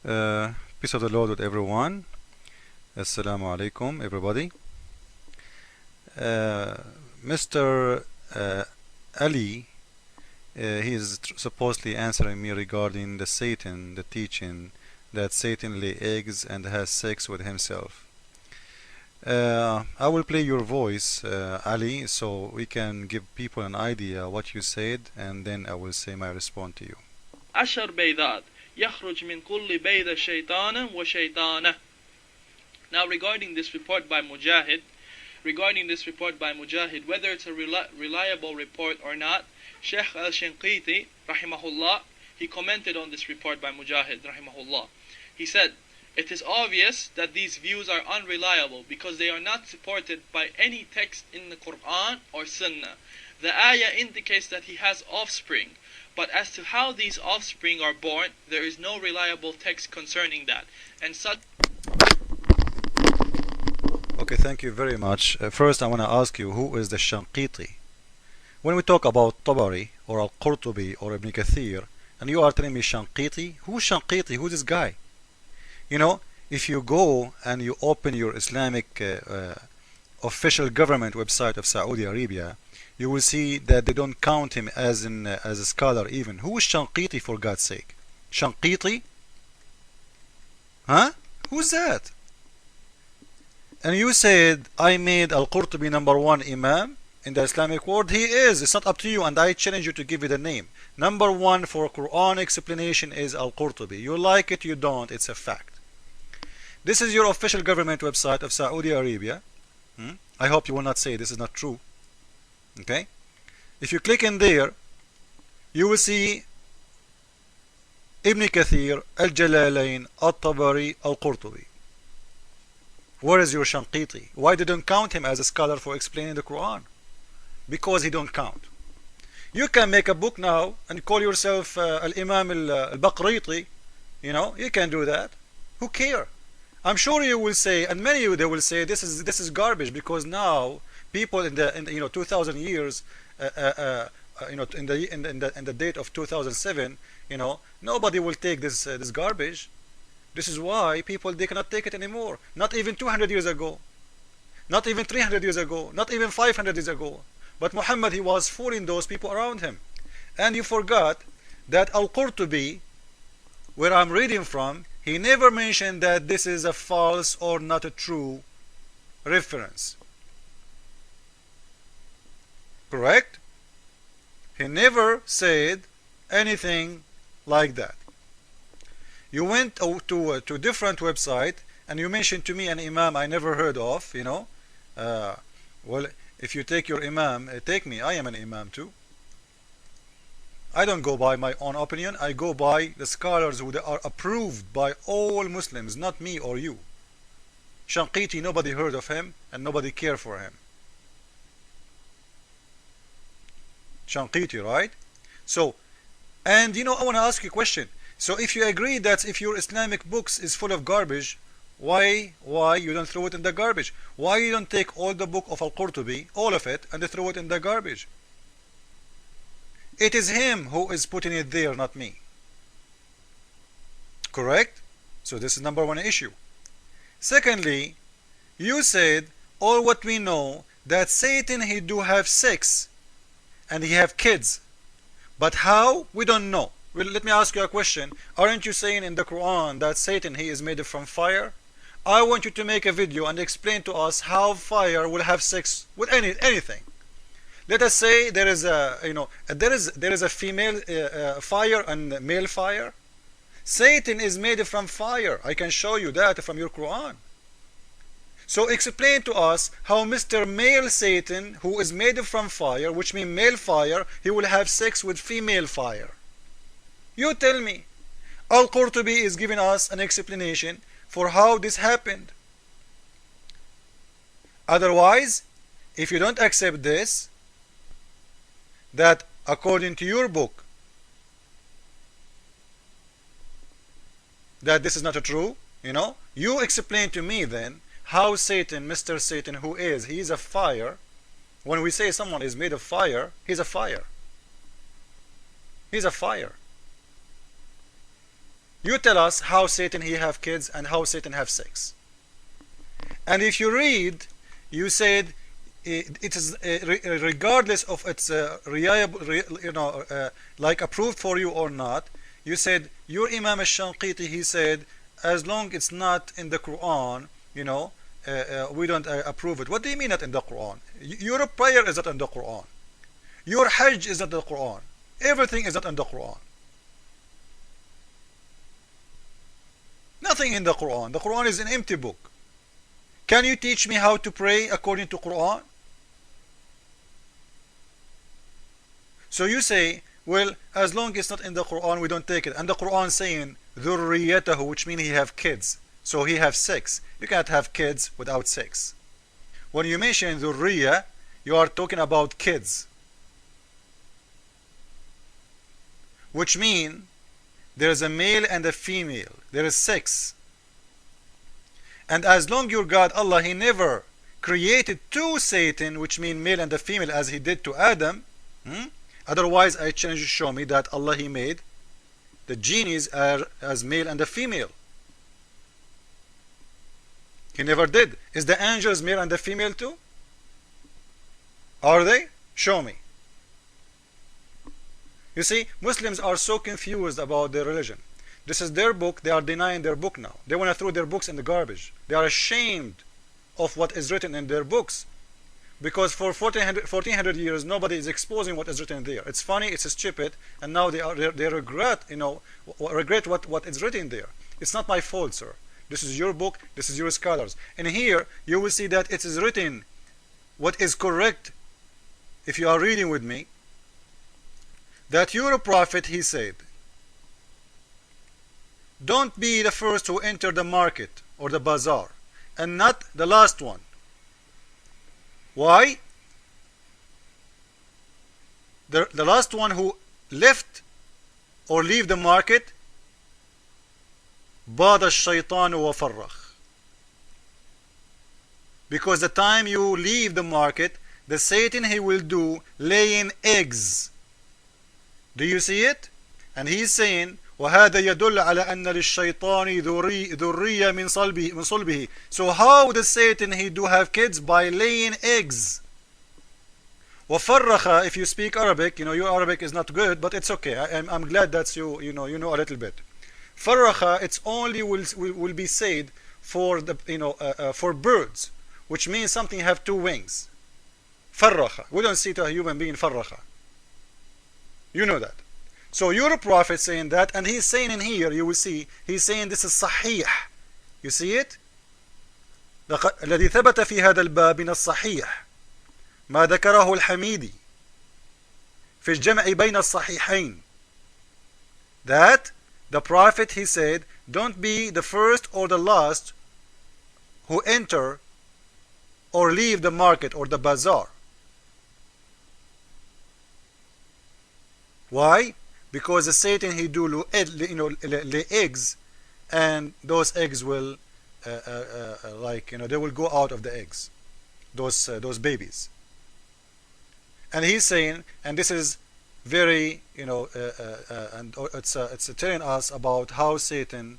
Peace of the Lord with everyone. Assalamu alaikum, everybody. Mr. Ali, he is supposedly answering me regarding the Satan, the teaching that Satan lay eggs and has sex with himself. I will play your voice, Ali, so we can give people an idea what you said, and then I will say my response to you. 10 بيضات يخرج من كل بيضة شيطانا وشيطانة. Now regarding this report by Mujahid, whether it's a reliable report or not, Sheikh al-Shinqiti rahimahullah, he commented on this report by Mujahid rahimahullah. He said, it is obvious that these views are unreliable because they are not supported by any text in the Quran or Sunnah. The ayah indicates that he has offspring, but as to how these offspring are born, there is no reliable text concerning that. And such. Okay, thank you very much. First, I want to ask you, who is the Shanqiti? When we talk about Tabari or Al-Qurtubi or Ibn Kathir, and you are telling me Shanqiti, who's Shanqiti? Who's this guy? You know, if you go and you open your Islamic official government website of Saudi Arabia, you will see that they don't count him as a scholar even. Who is Shanqiti, for God's sake? Shanqiti? Huh? Who's that? And you said, I made Al-Qurtubi #1 Imam in the Islamic world. He is. It's not up to you, and I challenge you to give it a name. #1 for Quran explanation is Al-Qurtubi. You like it, you don't. It's a fact. This is your official government website of Saudi Arabia. I hope you will not say this is not true. Okay? If you click in there, you will see Ibn Kathir, Al-Jalalain, Al-Tabari, Al-Qurtubi. Where is your Shanqiti? Why didn't count him as a scholar for explaining the Quran? Because he don't count. You can make a book now and call yourself Al-Imam Al-Baqriti. You know, you can do that. Who care? I'm sure you will say, and many of you they will say, this is garbage, because now people in the 2000 years, in the date of 2007, nobody will take this garbage. This is why people, they cannot take it anymore. Not even 200 years ago, not even 300 years ago, not even 500 years ago. But Muhammad, he was fooling those people around him. And you forgot that Al-Qurtubi, where I'm reading from, he never mentioned that this is a false or not a true reference. Correct? He never said anything like that. You went to a different website and you mentioned to me an imam I never heard of, well, if you take your imam, take me. I am an imam too. I don't go by my own opinion. I go by the scholars who are approved by all Muslims, not me or you. Shanqiti, nobody heard of him and nobody cared for him. Shanqiti, right? So, and I want to ask you a question. So if you agree that if your Islamic books is full of garbage, why you don't throw it in the garbage? Why you don't take all the book of Al-Qurtubi, all of it, and throw it in the garbage? It is him who is putting it there, not me. Correct? So this is #1 issue. Secondly, you said, all what we know, that Satan, he do have sex, and he have kids. But how? We don't know. Well, let me ask you a question. Aren't you saying in the Quran that Satan, he is made from fire? I want you to make a video and explain to us how fire will have sex with anything. Let us say there is a there is a female fire and male fire. Satan is made from fire. I can show you that from your Quran. So explain to us how Mr. Male Satan, who is made from fire, which means male fire, he will have sex with female fire. You tell me. Al-Qurtubi is giving us an explanation for how this happened. Otherwise, if you don't accept this, that according to your book, that this is not true, you explain to me then how Satan, Mr. Satan, who he's a fire. When we say someone is made of fire, he's a fire. He's a fire. You tell us how Satan he have kids and how Satan have sex. And if you read, you said it is regardless of its reliable, like approved for you or not. You said your Imam al-Shanqiti, he said, as long it's not in the Quran, we don't approve it. What do you mean not in the Quran? Your prayer is not in the Quran. Your Hajj is not in the Quran. Everything is not in the Quran. Nothing in the Quran. The Quran is an empty book. Can you teach me how to pray according to Quran? So you say, well, as long as it's not in the Quran, we don't take it. And the Quran saying, ذُرِّيَّتَهُ, which means he have kids. So he have sex. You cannot have kids without sex. When you mention ذُرِّيَّة, you are talking about kids. Which means there is a male and a female. There is sex. And as long your God, Allah, He never created two Satan, which mean male and a female, as He did to Adam. Otherwise, I challenge you to show me that Allah, He made the genies as male and a female. He never did. Is the angels male and a female too? Are they? Show me. You see, Muslims are so confused about their religion. This is their book. They are denying their book now. They want to throw their books in the garbage. They are ashamed of what is written in their books. Because for 1400 years, nobody is exposing what is written there. It's funny, it's stupid, and now they regret, regret what is written there. It's not my fault, sir. This is your book, this is your scholars. And here, you will see that it is written what is correct, if you are reading with me, that your prophet, he said, don't be the first to enter the market or the bazaar, and not the last one. Why? The last one who left or leave the market, بَادَ الشَّيْطَانُ وَفَرَّخ. Because the time you leave the market, the Satan, he will do laying eggs. Do you see it? And he is saying, وَهَذَا يَدُلُّ عَلَى أَنَّ لِلشَّيْطَانِ ذُرِّيَّةً مِنْ صَلْبِهِ. So how the Satan he do have kids? By laying eggs. وَفَرَّخَ, if you speak Arabic, your Arabic is not good, but it's okay. I'm glad that you know a little bit. Farracha, it's only will be said for the for birds, which means something have two wings. Farracha. We don't see to a human being farracha. You know that. So your prophet saying that, and he's saying in here, you will see, he's saying this is sahih. You see it? الذي ثبت في هذا الباب من الصحيح ما ذكره الحميدي في الجمع بين الصحيحين. That the prophet, he said, don't be the first or the last who enter or leave the market or the bazaar. Why? Because the Satan he do lay eggs, and those eggs will they will go out of the eggs, those babies. And he's saying, and this is very and it's telling us about how Satan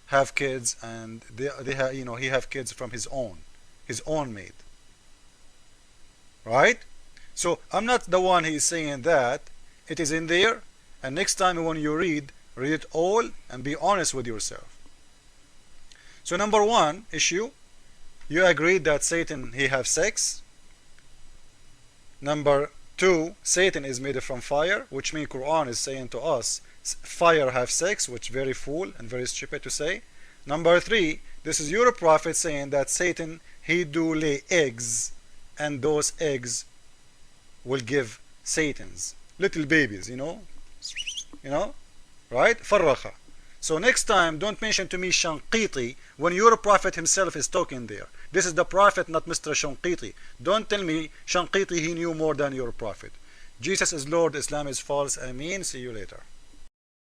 have kids, and they have, he have kids from his own mate, right? So I'm not the one he's saying that. It is in there, and next time when you read it all and be honest with yourself. So number one issue, you agreed that Satan he have sex. Number two, Satan is made from fire, which means Quran is saying to us fire have sex, which very fool and very stupid to say. Number three, this is your prophet saying that Satan he do lay eggs, and those eggs will give Satans little babies, right? Farracha. So next time, don't mention to me Shanqiti when your prophet himself is talking there. This is the prophet, not Mr. Shanqiti. Don't tell me Shanqiti he knew more than your prophet. Jesus is Lord, Islam is false. Ameen. See you later.